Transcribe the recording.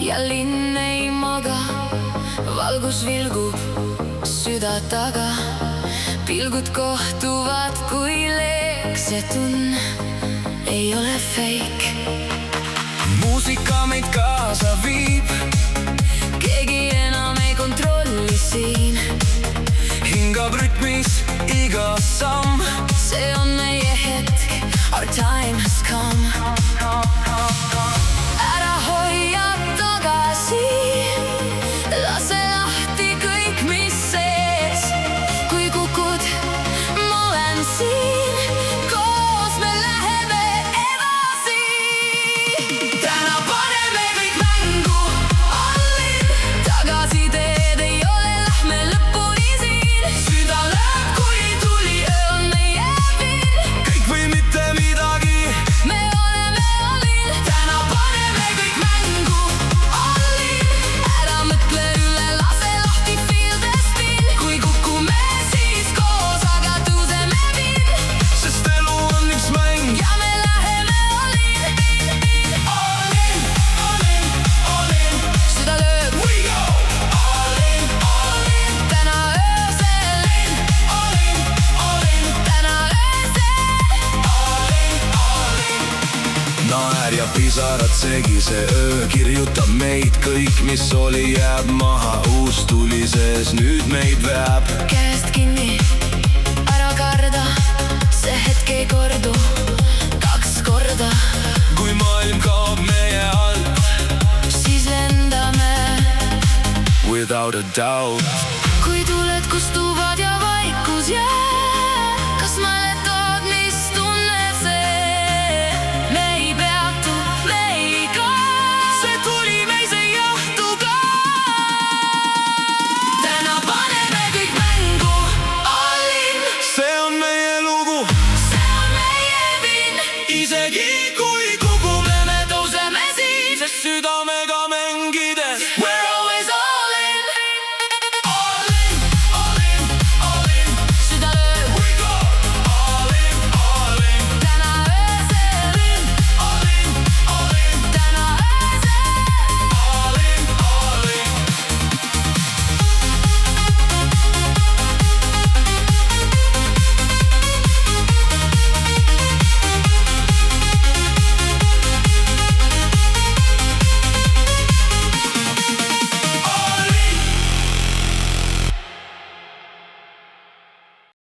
ja linn ei maga. Valgus vilgub süda taga, pilgud kohtuvad kui leek. See tund ei ole fake. muusika meid kaasa viib, keegi enam ei kontrolli siin. hingab rütmis iga samm. See on meie hetk, our time has come. Ära hoia tagasi, lase lahti kõik, mis sees. Kui kukud, ma olen siin, koos me läheme edasi. Täna paneme kõik mängu, all in. Tagasiteed ei ole, lähme lõpuni siin. Süda lööb, kui tuli öö on meie viin. kõik või mitte midagi, Me oleme all in. Täna paneme kõik mängu, all in. Ära mõtle üle, lase lahti, feel the spin. Kui kukume, siis koos, aga tõuseme viin. sest elu on üks mäng. Ja me läheme all in. All in, all in, all in, Süda lööb, we go. All in, all in, täna öösel. all in, all in, Täna öösel. all in, all in. naer ja pisarad segi, see öö kirjutab meid. kõik, mis oli, jääb maha, uus tuli sees, nüüd meid veab. Käest kinni, ära karda, see hetk ei kordu 2 korda. kui maailm kaob meie alt, Siis lendame. without a doubt. Kui tuled kustuvad ja vaikus jääb, kas mäletad, mis tunne see? Me ei peatu, me ei kao, see tuli meis ei jahtu ka. Täna paneme kõik mängu, all in. see on meie lugu, See on meie vinn. isegi kui